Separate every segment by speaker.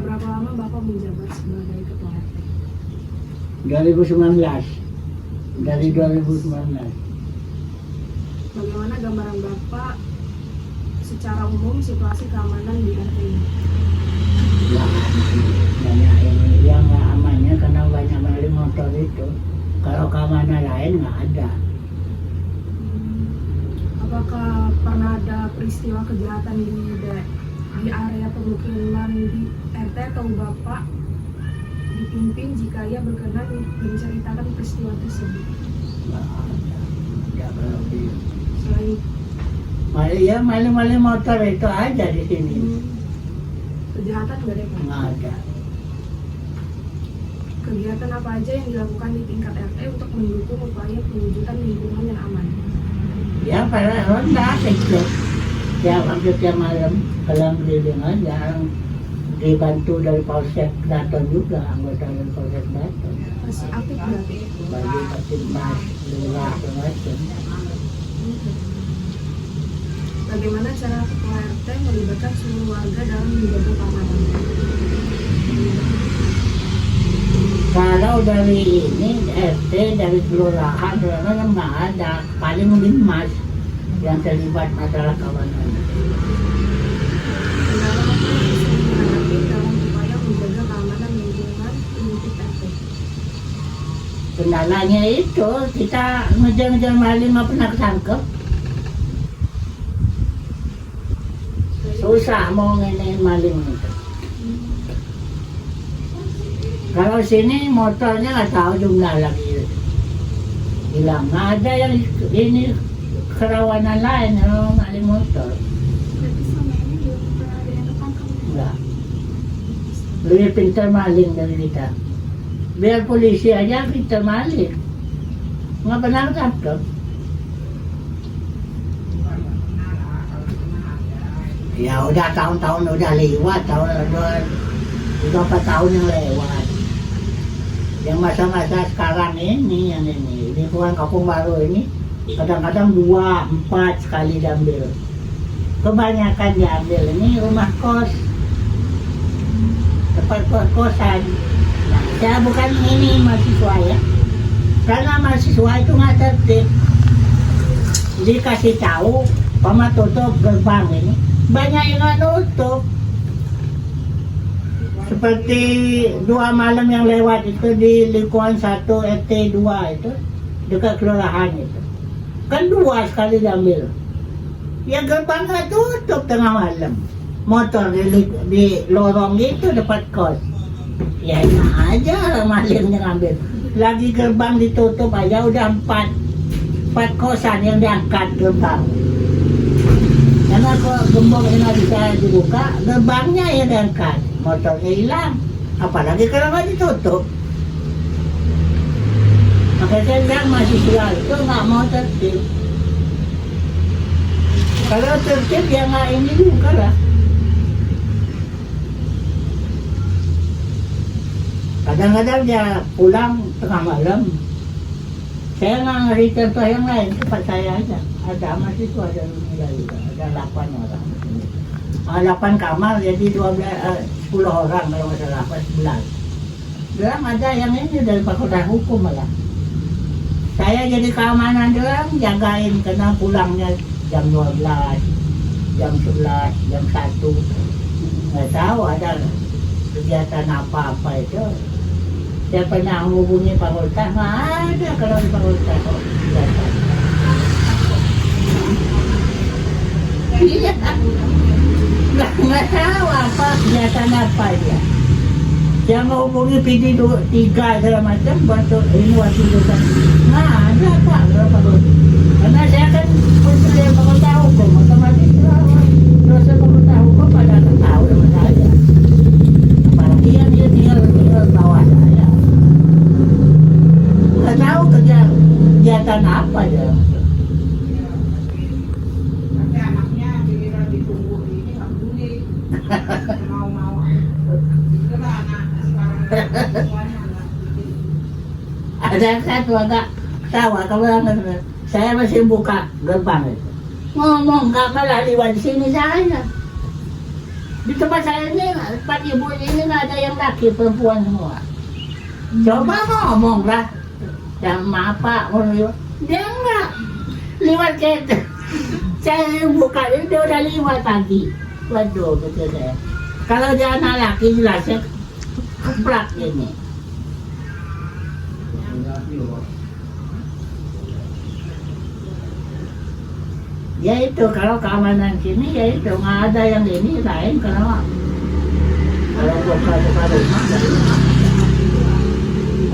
Speaker 1: berapa lama Bapak menjabat sebagai ketua RT?
Speaker 2: 2019. Dari 2019.
Speaker 1: Bagaimana gambaran Bapak secara umum situasi keamanan di RT ini?
Speaker 2: Ya, banyak yang nggak amannya karena banyak maling motor itu. Kalau keamanan lain nggak ada.
Speaker 1: Apakah pernah ada peristiwa kejahatan di area pemukiman di RT atau Bapak dipimpin jika ia berkenan menceritakan peristiwa tersebut?
Speaker 2: Nggak ada. Nggak kalau gitu.
Speaker 1: Selain
Speaker 2: Ya maling-maling motor itu aja di sini.
Speaker 1: kejahatan nggak ada Pak?
Speaker 2: Nggak ada.
Speaker 1: Kegiatan apa aja yang dilakukan di tingkat RT untuk mendukung upaya pewujudan lingkungan yang aman?
Speaker 2: Ya pada ronda kecil. Tiap malam kelam keliling aja. Dibantu dari Polsek Kraton juga, anggota dari Polsek Kraton.
Speaker 1: Masih aktif berarti?
Speaker 2: Bagi Katimas, Lurah, macam.
Speaker 1: Bagaimana cara ketua RT melibatkan seluruh warga dalam menjaga keamanan?
Speaker 2: Kalau dari ini RT, dari kelurahan, memang nggak ada. Paling 5 yang terlibat masalah keamanan.
Speaker 1: Kendala apa yang sering dihadapi dalam upaya menjaga keamanan lingkungan di RT?
Speaker 2: Kendalanya itu kita ngejar-ngejar maling nggak pernah ketangkep. Susah mau ngenain maling itu. Kalau sini motornya nggak tahu jumlah lagi. Hilang. Nggak ada yang ini kerawanan lain kalau maling motor.
Speaker 1: Berarti selama ini belum pernah ada yang ketangkap?
Speaker 2: Enggak. Lebih pintar maling dari kita. Biar polisi aja pintar maling. Nggak pernah ketangkep. Ya udah tahun-tahun udah lewat, udah 4 tahun yang lewat. Yang masa-masa sekarang ini, yang ini lingkungan Kampung Baru ini, kadang-kadang 2, 4 sekali diambil. Kebanyakan diambil ini rumah kos, tempat kos-kosan. Nah, saya bukan ini mahasiswa ya, karena mahasiswa itu nggak tertib. Dikasih tahu, Pama tutup gerbang ini, banyak yang nggak nutup. Seperti 2 malam yang lewat itu di lingkungan 1 RT 2 itu, dekat kelurahan itu. Kan 2 sekali diambil. Ya gerbang nggak tutup tengah malam. Motor di lorong itu dekat kos. Ya enak aja malingnya ngambil. Lagi gerbang ditutup aja udah 4 kosan yang diangkat gerbang. Karena kok gembok ini bisa dibuka, gerbangnya yang diangkat, motornya hilang. Apalagi kalau nggak ditutup. Makanya saya bilang mahasiswa itu nggak mau tertib. Kalau tertib ya nggak ini juga lah. Kadang-kadang dia pulang tengah malam. Saya nggak ngasih contoh yang lain, tempat saya aja. Ada mahasiswa, ada meninggal juga. Ada 8 orang. 8 kamar, jadi 10 orang kalau nggak salah, 11. Bilang ada yang ini dari Fakultas Hukum malah. Saya jadi keamanan doang, jagain karena pulangnya jam 12, jam 11, jam 1. Nggak tahu ada kegiatan apa-apa itu. Saya pernah menghubungi fakultas, nggak ada kalau di fakultas kok kegiatan. Iya, nggak tahu apa kegiatan apa dia. Yang menghubungi PD 3 segala macam buat ini waktu itu kan nggak ada Pak berapa dulu. Karena saya kan unsur yang fakultas hukum, otomatis dosen fakultas hukum pada tahu sama saya. Apalagi yang dia tinggal bawah saya. Nggak tahu kegiatan apa dia.
Speaker 3: Nanti anaknya giliran ditunggu ini nggak peduli. Mau-mau. Itulah anak sekarang semuanya nggak peduli.
Speaker 2: Ada satu agak tawa kalau saya masih buka gerbang itu. Ngomong nggak malah lewat sini saya. Di tempat saya ini, tempat ibu ini nggak ada yang laki, perempuan semua. Coba ngomong lah, yang maaf Pak, dia enggak lewat kereta. Saya buka ini dia udah lewat tadi. Waduh, betul saya. Kalau dia anak laki jelasnya keplak ini. Ya itu kalau keamanan sini ya itu nggak ada yang ini lain kalau buka rumah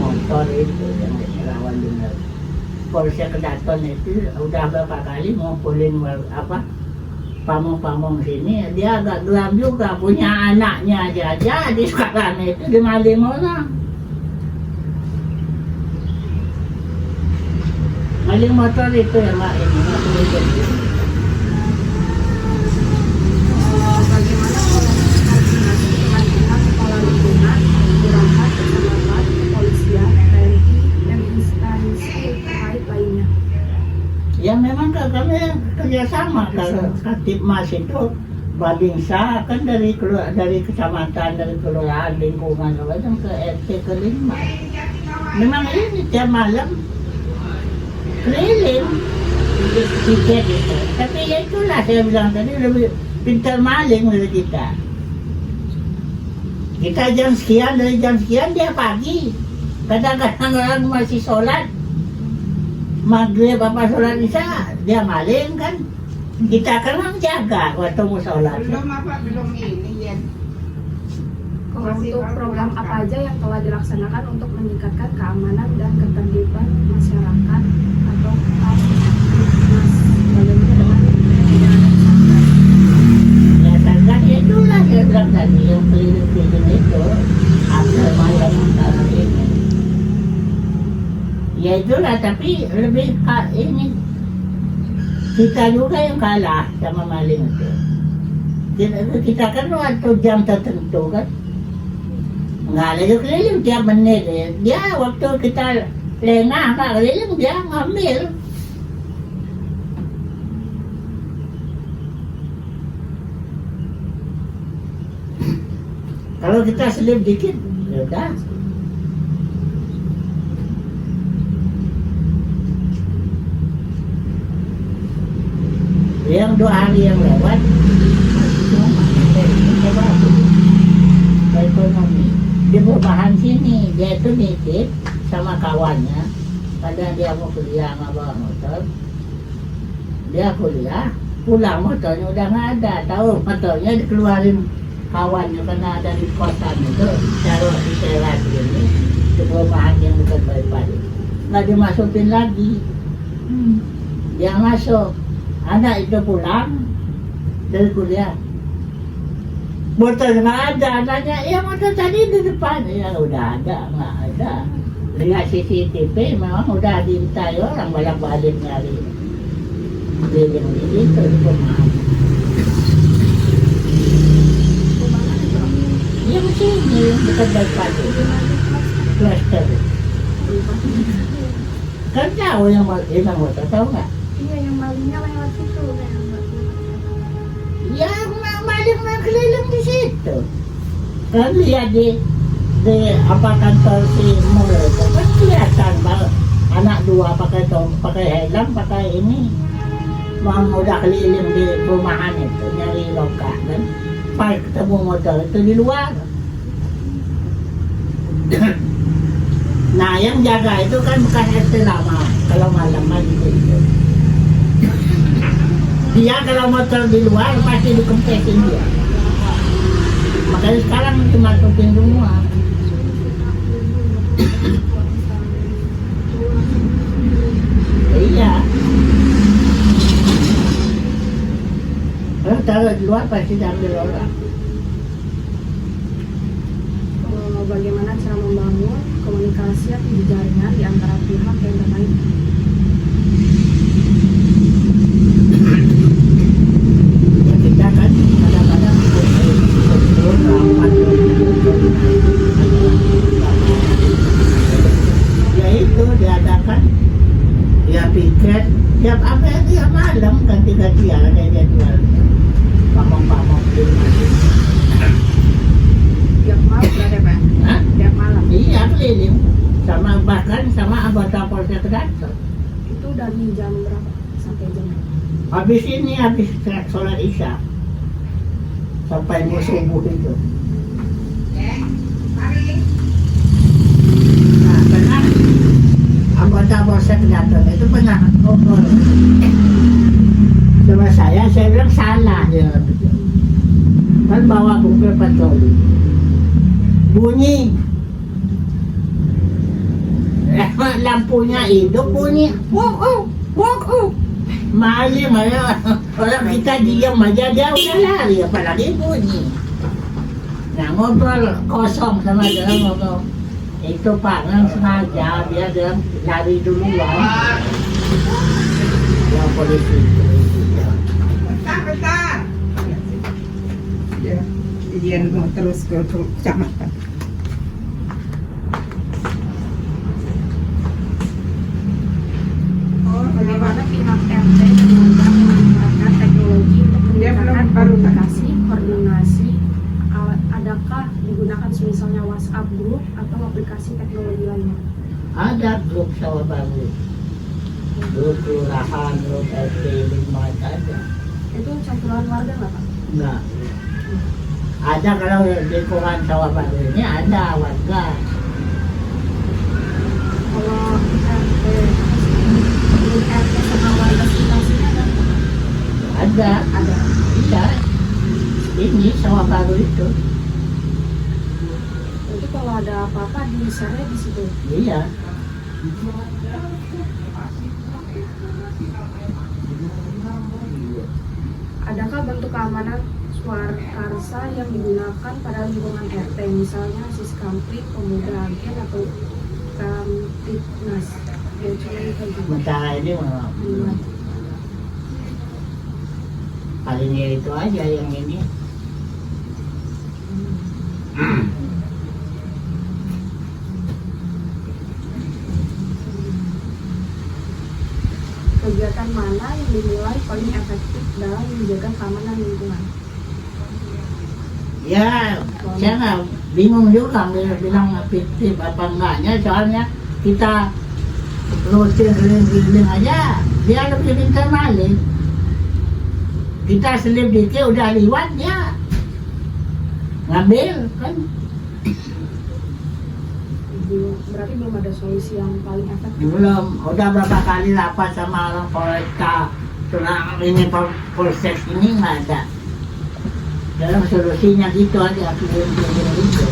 Speaker 2: motor itu yang rawan benar. Polsek Kedaton itu udah berapa kali ngumpulin pamong-pamong sini, dia agak geram juga punya anaknya aja di sekarang itu dimaling orang. Maling motor itu ya Mbak ini nggak boleh jadi.
Speaker 1: Bagaimana koordinasi dengan pihak kepala lingkungan, kelurahan, kecamatan, kepolisian, TNI, dan instansi terkait lainnya?
Speaker 2: Ya memang kami kerjasama kalau Katipmas itu Babinsa kan dari kecamatan, dari kelurahan, lingkungan macam ke RT ke 5. Memang ini tiap malam keliling tiket itu. Tapi ya itulah saya bilang tadi lebih pintar maling dari kita. Kita jam sekian, dari jam sekian dia pagi. Kadang-kadang orang masih sholat. Maghrib apa sholat isya, dia maling kan. Kita kan menjaga waktu mau sholat.
Speaker 3: Belum ini ya.
Speaker 1: Untuk program apa aja yang telah dilaksanakan untuk meningkatkan keamanan dan ketertiban masyarakat atau Mas, bagaimana dengan
Speaker 2: Ya kan ya itulah saya bilang tadi yang keliling-keliling itu apa malam ini. Ya itulah tapi lebih ini kita juga yang kalah sama maling itu. Kita kan waktu jam tertentu kan nggak lagi keliling tiap menit ya. Dia waktu kita lengah nggak keliling dia ngambil. Kalau kita selip dikit ya udah. Yang 2 hari yang lewat ekonomi di perumahan sini dia itu nitip sama kawannya, kadang dia mau kuliah nggak bawa motor, dia kuliah pulang motornya udah nggak ada, tahu motornya dikeluarin kawannya karena ada di kosan itu taruh di teras ini di perumahan yang dekat bypass nggak dimasukin lagi. Dia masuk, anak itu pulang dari kuliah, motor nggak ada, anaknya ya motor tadi di depan, ya udah ada, nggak ada. Lihat CCTV memang udah dimintai orang balik nyari keliling itu di perumahan. Yang sini dekat bypass itu cluster. Kan tahu yang motor tahu nggak?
Speaker 1: Iya, yang malingnya lewat situ
Speaker 2: Ya maling keliling di situ. Kan lihat di apa kantor si mall itu kan kelihatan banget anak 2 pakai helm, pakai ini mau udah keliling di perumahan itu nyari lokal kan. Pas ketemu motor itu di luar. Nah yang jaga itu kan bukan RT lama kalau malam gitu itu. Dia kalau motor di luar pasti dikempesin dia. Makanya sekarang dimasukin semua. Iya. Kalau taruh di luar pasti diambil orang.
Speaker 1: Bagaimana cara membangun komunikasi atau jaringan di antara pihak yang terkait?
Speaker 2: Ya kita kan kadang-kadang ya itu diadakan ya piket tiap apa ya tiap malam ganti-gantian ada jadwal pamong-pamong di masjid. dia datang.
Speaker 1: Itu dari jam berapa sampai jam berapa?
Speaker 2: Habis sholat isya sampai mau subuh itu. Nah, pernah anggota polsek datang itu pernah ngobrol sama saya bilang salah dia kan bawa mobil patroli bunyi lampunya hidup bunyi maling aja orang kita diam aja dia udah lari apalagi bunyi. Nah ngobrol kosong sama dia ngobrol itu Pak nggak sengaja dia lari duluan ya polisi
Speaker 3: Bentar. Ya, izin mau terus ke kecamatan.
Speaker 1: Bagaimana pihak RT mencoba memanfaatkan teknologi untuk meningkatkan komunikasi, koordinasi? Adakah digunakan misalnya WhatsApp group atau aplikasi teknologi lainnya?
Speaker 2: ada grup sawah baru grup kelurahan grup RT 5 ada
Speaker 1: Itu campuran warga nggak Pak?
Speaker 2: enggak ada kalau di lingkungan sawah baru ini ada warga
Speaker 1: Kalau RT, grup RT sama warga sekitar sini ada?
Speaker 2: ada bisa ini sawah baru itu
Speaker 1: Jadi kalau ada apa-apa di share di situ.
Speaker 2: iya
Speaker 1: Adakah bentuk keamanan swarkarsa yang digunakan pada lingkungan RT, misalnya Siskamprit, Pemuda Agen atau Kamtipnas? Ya, cuma itu aja.
Speaker 2: sementara ini memang palingnya itu aja yang ini
Speaker 1: Kegiatan mana yang dinilai paling efektif dalam menjaga keamanan lingkungan?
Speaker 2: ya saya nggak bingung juga bilang fiktif apa enggaknya soalnya kita rutin keliling-keliling aja dia lebih pintar maling kita selidiki udah liwat dia ngambil kan
Speaker 1: Berarti belum ada solusi yang paling efektif.
Speaker 2: belum udah berapa kali rapat sama orang Polresta tentang ini polsek ini nggak ada dalam solusinya gitu aja keliling-keliling gitu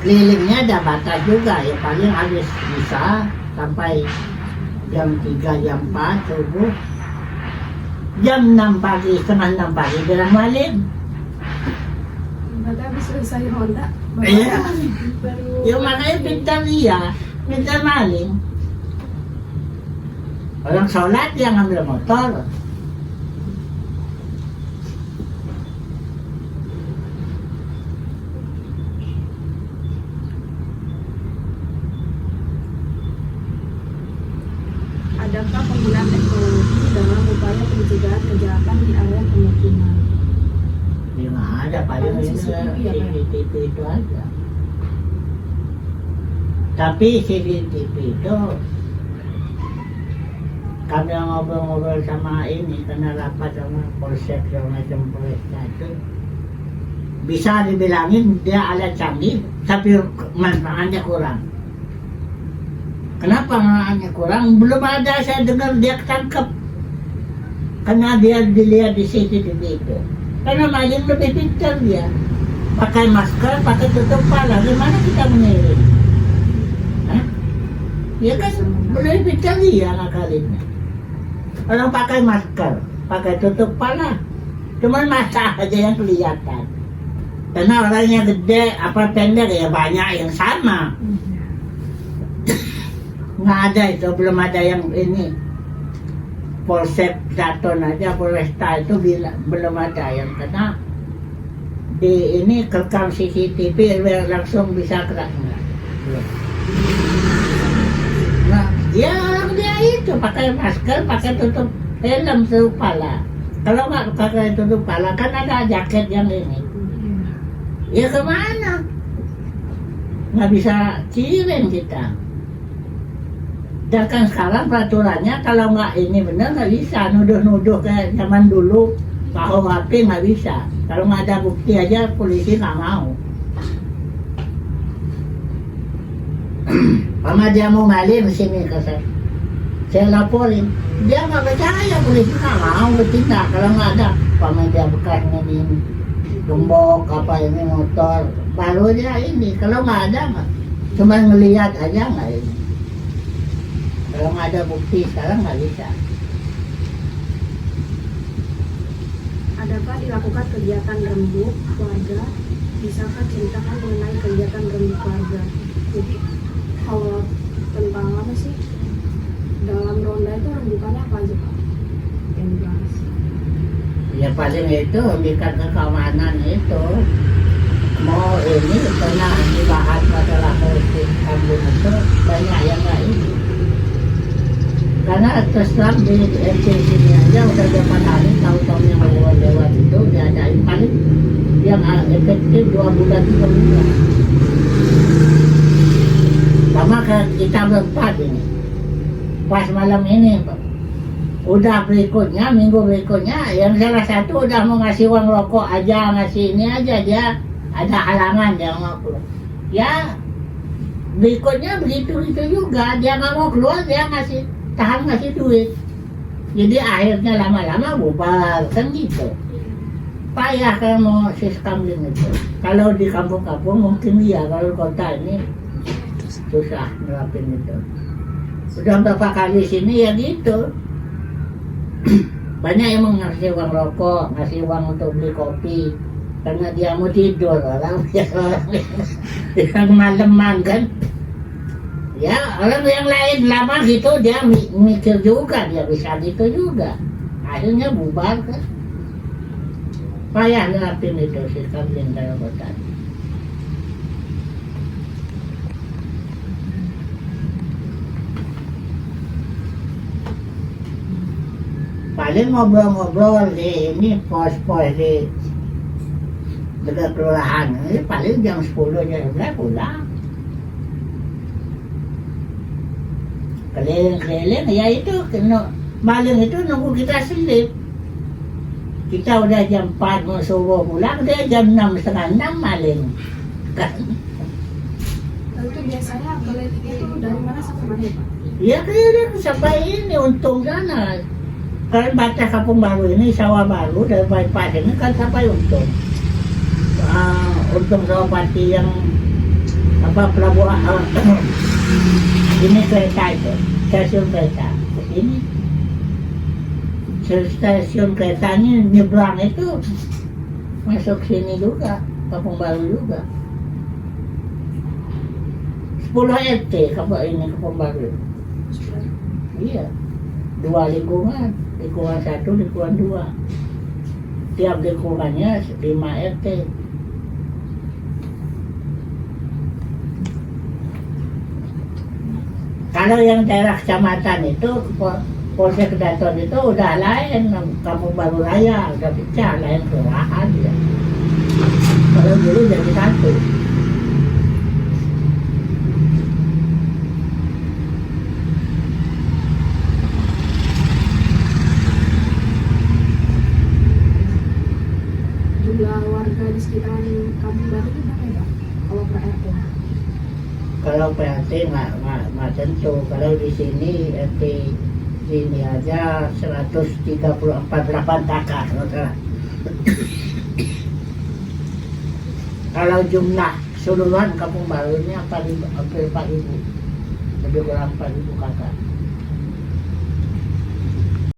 Speaker 2: kelilingnya ada batas juga ya paling harus bisa sampai jam 3 jam 4 subuh jam 6 pagi setengah 6 pagi jalan maling
Speaker 1: Berarti habis selesai ronda
Speaker 2: iya
Speaker 1: baru
Speaker 2: ya makanya pintar dia pintar maling orang sholat yang ngambil motor
Speaker 1: adakah penggunaan teknologi dalam upaya pencegahan kejahatan di area pemukiman?
Speaker 2: ya nggak ada paling
Speaker 1: Ada
Speaker 2: ini
Speaker 1: CCTV ya, Pak?
Speaker 2: CCTV itu aja tapi CCTV itu kami ngobrol-ngobrol sama ini karena rapat sama polsek sama macam Polresta itu bisa dibilangin dia alat canggih tapi manfaatnya kurang. Kenapa manfaatnya kurang? Belum ada saya dengar dia ketangkep karena dia dilihat di CCTV itu karena maling lebih pintar dia pakai masker, pakai tutup kepala, gimana kita menilai? Hah? Ya kan lebih pintar dia ngakalinnya. Orang pakai masker, pakai tutup kepala, cuma mata aja yang kelihatan. Karena orangnya gede, apa pendek ya banyak yang sama. Nggak ada itu, belum ada yang ini. Polsek Zaton aja, Polresta itu belum ada yang kena. Di ini kerekam CCTV langsung bisa kena. Nah, ya orang dia itu pakai masker, pakai tutup helm tutup kepala. Kalau nggak pakai tutup kepala kan ada jaket yang ini. Ya kemana? nggak bisa kirim kita. Dan kan sekarang peraturannya kalau nggak ini benar nggak bisa nuduh-nuduh kayak zaman dulu kalau HP nggak bisa. Kalau nggak ada bukti aja polisi nggak mau. Sama dia mau maling di sini ke saya laporin, dia nggak percaya polisi nggak mau bertindak kalau nggak ada. Sama dia bekasnya di gembok apa ini motor, baru dia ini. Kalau nggak ada nggak, cuma ngelihat aja nggak ini. Kalau nggak ada bukti sekarang nggak bisa.
Speaker 1: Adakah dilakukan kegiatan rembuk warga? Bisakah ceritakan mengenai kegiatan rembuk warga? Jadi kalau tentang apa sih? Dalam ronda itu rembukannya apa aja Pak? Yang dibahas.
Speaker 2: Ya paling itu tingkat keamanan itu mau ini pernah dibahas masalah politik kampung itu banyak yang nggak ini. Karena terus terang di MC sini aja udah berapa hari tahun-tahun yang lewat itu diadain paling yang efektif 2 bulan 3 bulan. Sama kayak kita berempat ini. Pas malam ini udah berikutnya, minggu berikutnya yang salah satu udah mau ngasih uang rokok aja, ngasih ini aja, dia ada halangan dia mau keluar. Ya berikutnya begitu juga, dia nggak mau keluar, dia ngasih duit. Jadi akhirnya lama-lama bubar kan gitu. Payah kalau mau sistem itu. Kalau di kampung-kampung mungkin iya, kalau kota ini susah nerapin itu. Udah berapa kali sini ya gitu. Banyak yang ngasih uang rokok, ngasih uang untuk beli kopi karena dia mau tidur. Orang yang maleman kan ya, orang yang lain lama gitu dia mikir juga, dia bisa gitu juga, akhirnya bubar kan. Payah nerapin itu sistem lingkar kota. Paling ngobrol-ngobrol di ini pos-pos di dekat kelurahan, ini paling jam 10 jam 11 pulang. Keliling-keliling ya itu maling itu nunggu kita selip. Kita udah jam 4 mau subuh pulang, dia jam 6, setengah 6 maling kan.
Speaker 1: Lalu itu biasanya keliling itu dari mana sampai mana Pak?
Speaker 2: Ya keliling sampai ini untung sana. Kalau baca Kampung Baru ini, sawah baru dari bypass ini kan sampai untung. Untung Sawapati yang apa pelabuhan ini kereta itu, stasiun kereta ke sini. Stasiun keretanya nyebrang itu masuk sini juga, Kampung Baru juga. 10 RT Kampung Baru. Iya, 2 lingkungan, lingkungan 1, lingkungan 2. Tiap lingkungannya 5 RT. Kalau yang daerah kecamatan itu, Polsek Daton itu udah lain, Kampung Baru Raya udah pecah, lain kelurahan ya. Kalau dulu jadi satu.
Speaker 1: Jumlah warga di sekitaran Kampung Baru itu berapa ya Pak? Kalau per RT?
Speaker 2: Kalau PRT nggak tentu. Kalau di sini RT ini aja 134 kakak. Kalau jumlah keseluruhan Kampung Baru ini hampir 4.000, lebih kurang 4.000 kakak.